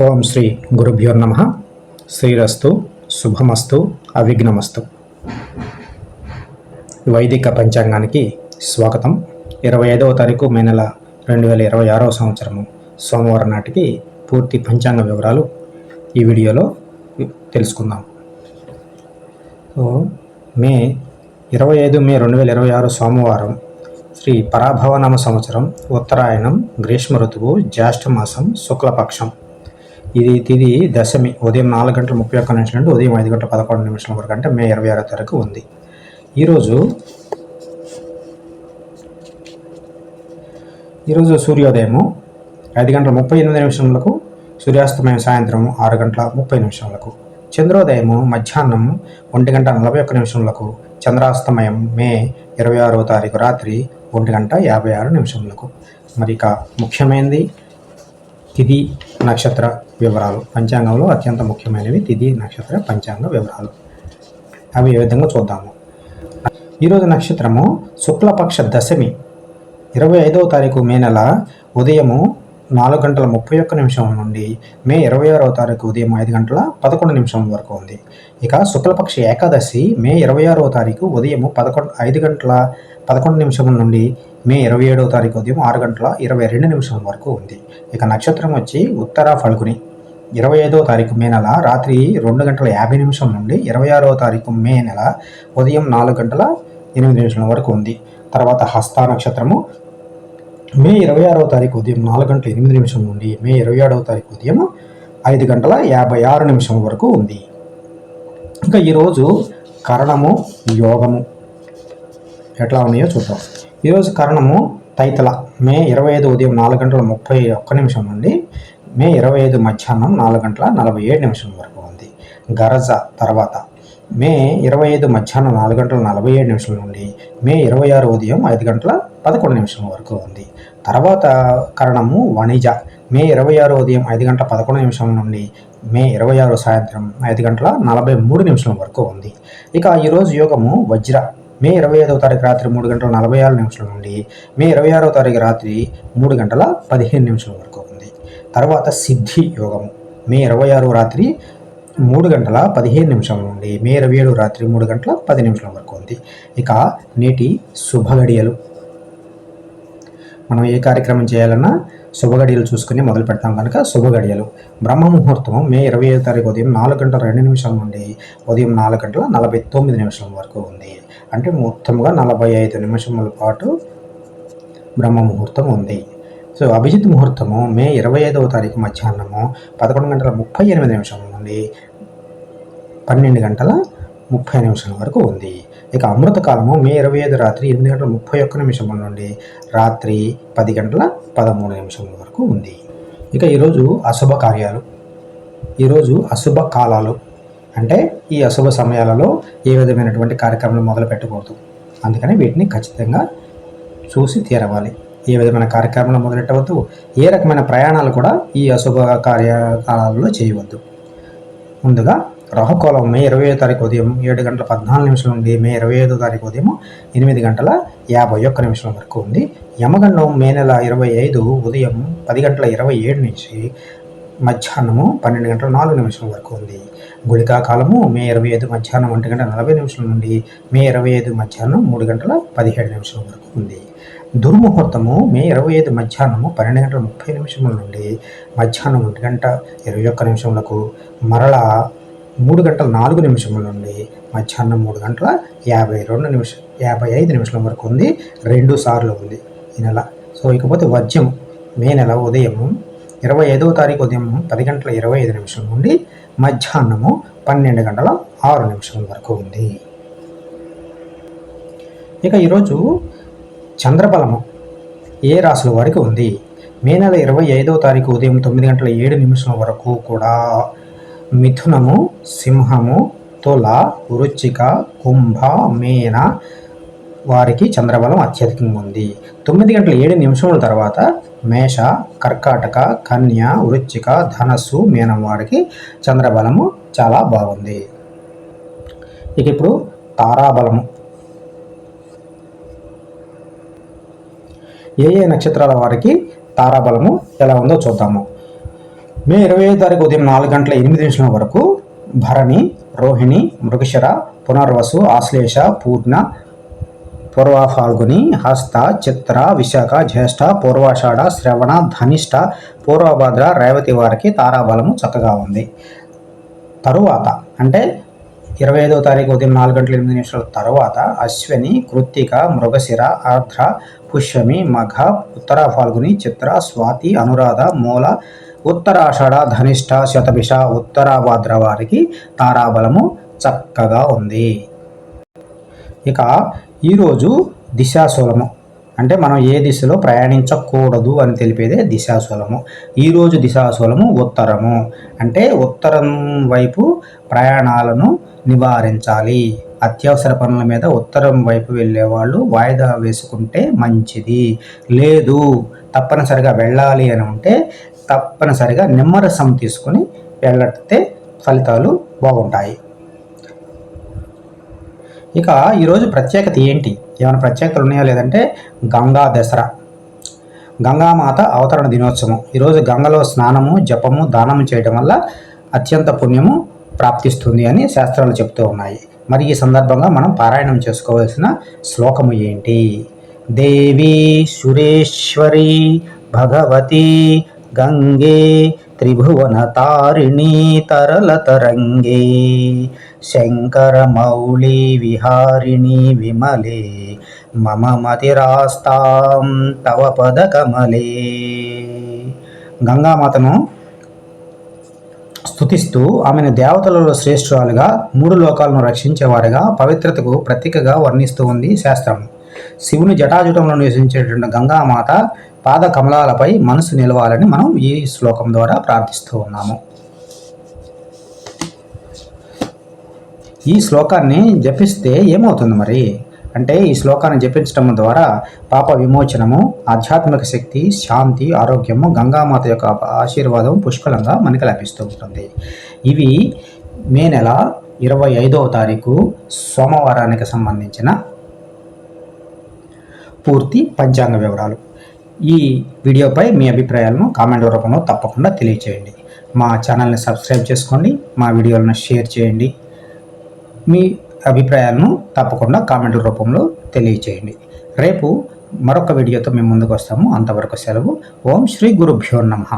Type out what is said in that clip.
ఓం శ్రీ గురుభ్యో నమ. శ్రీరస్తు, శుభమస్తు, అవిఘ్నమస్తు. వైదిక పంచాంగానికి స్వాగతం. 25వ తారీఖు మే నెల 2026వ సంవత్సరము సోమవారం నాటికి పూర్తి పంచాంగ వివరాలు ఈ వీడియోలో తెలుసుకుందాం. మే 2026 సోమవారం శ్రీ పరాభవనామ సంవత్సరం, ఉత్తరాయణం, గ్రీష్మ ఋతువు, జ్యేష్ఠ మాసం, శుక్లపక్షం. ఇది తిది దశమి. ఉదయం 4:31 నుండి ఉదయం 5:11 వరకు, అంటే మే 26వ తారీఖు ఉంది. ఈరోజు సూర్యోదయము 5:38 సూర్యాస్తమయం సాయంత్రం 6:30 చంద్రోదయము మధ్యాహ్నం 1:41 చంద్రాస్తమయం మే 26వ తారీఖు రాత్రి 1:56. మరి ఇక ముఖ్యమైనది తిథి నక్షత్ర వివరాలు. పంచాంగంలో అత్యంత ముఖ్యమైనవి తిథి నక్షత్ర పంచాంగ వివరాలు. అవి ఏ విధంగా చూద్దాము. ఈరోజు నక్షత్రము శుక్లపక్ష దశమి. 25వ తారీఖు మే నెల ఉదయము 4:31 నుండి మే 26వ తారీఖు ఉదయం 5:11 వరకు ఉంది. ఇక శుక్లపక్ష ఏకాదశి మే 26వ తారీఖు ఉదయం 5:11 నుండి మే 27వ తారీఖు ఉదయం 6:22 వరకు ఉంది. ఇక నక్షత్రం వచ్చి ఉత్తర ఫల్గుని. 25వ తారీఖు మే నెల రాత్రి 2:50 నుండి 26వ తారీఖు మే నెల ఉదయం 4:08 వరకు ఉంది. తర్వాత హస్త నక్షత్రము మే 26వ తారీఖు ఉదయం 4:08 నుండి మే 27వ తారీఖు ఉదయం 5:56 వరకు ఉంది. ఇంకా ఈరోజు కరణము, యోగము ఎట్లా ఉన్నాయో చూద్దాం. ఈరోజు కరణము తైతల. మే 25 ఉదయం 4:31 నుండి మే 25 మధ్యాహ్నం 4:47 వరకు ఉంది. గరజ తర్వాత మే 25 మధ్యాహ్నం 4:47 నుండి మే 26 ఉదయం 5:11 వరకు ఉంది. తర్వాత కరణము వణిజ. మే 26 ఉదయం 5:11 నుండి మే 26 సాయంత్రం 5:43 వరకు ఉంది. ఇక ఈరోజు యోగము వజ్ర. మే 25వ తారీఖు రాత్రి 3:46 నుండి మే 26వ తారీఖు రాత్రి 3:15 వరకు ఉంది. తర్వాత సిద్ధి యోగము. మే 26 రాత్రి 3:15 నుండి మే 27 రాత్రి 3:10 వరకు ఉంది. ఇక నేటి శుభగడియలు. మనం ఏ కార్యక్రమం చేయాలన్నా శుభగడియలు చూసుకుని మొదలు పెడతాం కనుక శుభగడియలు. బ్రహ్మ ముహూర్తం మే 25వ తారీఖు ఉదయం 4:02 నుండి ఉదయం 4:49 వరకు ఉంది. అంటే మొత్తంగా 45 నిమిషముల పాటు బ్రహ్మ ముహూర్తం ఉంది. సో అభిజిత్ ముహూర్తము మే 25వ తారీఖు మధ్యాహ్నము 11:38 నుండి 12:30 వరకు ఉంది. ఇక అమృతకాలము మే 25 రాత్రి 8:31 నుండి రాత్రి 10:13 వరకు ఉంది. ఇక ఈరోజు అశుభ కార్యాలు. ఈరోజు అశుభ కాలాలు అంటే ఈ అశుభ సమయాలలో ఏ విధమైనటువంటి కార్యక్రమాలు మొదలు పెట్టకూడదు. అందుకని వీటిని ఖచ్చితంగా చూసి తీరవాలి. ఏ విధమైన కార్యక్రమాలు మొదలెట్టవద్దు. ఏ రకమైన ప్రయాణాలు కూడా ఈ అశుభ కార్యకాలాలలో చేయవద్దు. ముందుగా రాహుకాలం మే 25వ తారీఖు ఉదయం 7:14 నుండి మే 25వ తారీఖు ఉదయం 8:51 వరకు ఉంది. యమగండం మే నెల 25 ఉదయం 10:27 నుంచి మధ్యాహ్నము 12:04 వరకు ఉంది. గుళికా కాలము మే 25 మధ్యాహ్నం 1:40 నుండి మే 25 మధ్యాహ్నం 3:17 వరకు ఉంది. దుర్ముహూర్తము మే 25 మధ్యాహ్నము 12:30 నుండి మధ్యాహ్నం 1:21 మరలా 3:04 నుండి మధ్యాహ్నం 3:55 వరకు ఉంది. 2 సార్లు ఉంది ఈ నెల. సో ఇకపోతే వర్జ్యం మే నెల ఉదయం 25వ తారీఖు ఉదయం 10:25 నుండి మధ్యాహ్నము 12:06 వరకు ఉంది. ఇక ఈరోజు చంద్రబలము ఏ రాశుల వారికి ఉంది. మే నెల 25వ తారీఖు ఉదయం 9:07 వరకు కూడా మిథునము, సింహము, తుల, వృశ్చిక, కుంభ, మీన వారికి చంద్రబలం అత్యధికంగా ఉంది. 9:07 తర్వాత మేష, కర్కాటక, కన్య, వృశ్చిక, ధనస్సు, మీనం వారికి చంద్రబలము చాలా బాగుంది. ఇక ఇప్పుడు తారాబలము. ఏ నక్షత్రాల వారికి తారాబలము ఎలా ఉందో చూద్దాము. మే 25 తారీఖు ఉదయం 4:08 వరకు భరణి, రోహిణి, మృగశిర, పునర్వసు, ఆశ్లేష, పూర్ణ, పూర్వ ఫాల్గుని, హస్త, చిత్ర, విశాఖ, జ్యేష్ఠ, పూర్వాషాఢ, శ్రవణ, ధనిష్ట, పూర్వభద్ర, రేవతి వారికి తారాబలము చక్కగా ఉంది. తరువాత అంటే 25వ తారీఖు ఉదయం 4:08 తరువాత అశ్విని, కృత్తిక, మృగశిర, ఆర్ద్ర, పుష్యమి, మఘ, ఉత్తర ఫాల్గుని, చిత్ర, స్వాతి, అనురాధ, మూల, ఉత్తరాషాఢ, ధనిష్ట, శతభిష, ఉత్తరాభాద్ర వారికి తారాబలము చక్కగా ఉంది. ఇక ఈరోజు దిశాశూలము అంటే మనం ఏ దిశలో ప్రయాణించకూడదు అని తెలిపేదే దిశాశూలము. ఈరోజు దిశాశూలము ఉత్తరము అంటే ఉత్తరం వైపు ప్రయాణాలను నివారించాలి. అత్యవసర పనుల మీద ఉత్తరం వైపు వెళ్ళే వాళ్ళు వాయిదా వేసుకుంటే మంచిది. లేదు తప్పనిసరిగా వెళ్ళాలి అని ఉంటే తప్పనిసరిగా నిమ్మరసం తీసుకుని వెళ్ళితే ఫలితాలు బాగుంటాయి. ఇక ఈరోజు ప్రత్యేకత ఏంటి, ఏమైనా ప్రత్యేకతలు ఉన్నాయా లేదంటే గంగా దసరా, గంగామాత అవతరణ దినోత్సవం. ఈరోజు గంగలో స్నానము, జపము, దానము చేయడం వల్ల అత్యంత పుణ్యము ప్రాప్తిస్తుంది అని శాస్త్రాలు చెప్తూ ఉన్నాయి. మరి ఈ సందర్భంగా మనం పారాయణం చేసుకోవాల్సిన శ్లోకము ఏంటి? దేవి సురేశ్వరి భగవతి గంగే త్రిభువన తారిణి తరల తరంగే శంకర మౌళి విహారిణి విమలే మమ మతిరాస్తాం తవ పద కమలే. గంగామాతను స్తుతిస్తూ ఆమెను దేవతలలో శ్రేష్ఠురాలుగా, 3 లోకాలను రక్షించేవారుగా, పవిత్రతకు ప్రతీకగా వర్ణిస్తూ ఉంది శాస్త్రం. శివుని జటాజుటంలో నివసించేటువంటి గంగామాత పాద కమలాలపై మనసు నిలవాలని మనం ఈ శ్లోకం ద్వారా ప్రార్థిస్తూ ఉన్నాము. ఈ శ్లోకాన్ని జపిస్తే ఏమవుతుంది మరి అంటే, ఈ శ్లోకాన్ని జపించడం ద్వారా పాప విమోచనము, ఆధ్యాత్మిక శక్తి, శాంతి, ఆరోగ్యము, గంగామాత యొక్క ఆశీర్వాదం పుష్కలంగా మనకి లభిస్తూ ఉంటుంది. ఇవి మే నెల 25వ తారీఖు సోమవారానికి సంబంధించిన పూర్తి పంచాంగ వివరాలు. ఈ వీడియోపై మీ అభిప్రాయాలను కామెంట్ రూపంలో తప్పకుండా తెలియచేయండి. మా ఛానల్ని సబ్స్క్రైబ్ చేసుకోండి, మా వీడియోలను షేర్ చేయండి. మీ అభిప్రాయాలను తప్పకుండా కామెంట్ రూపంలో తెలియచేయండి. రేపు మరొక వీడియోతో మేము ముందుకు వస్తాము. అంతవరకు సెలవు. ఓం శ్రీ గురుభ్యో నమః.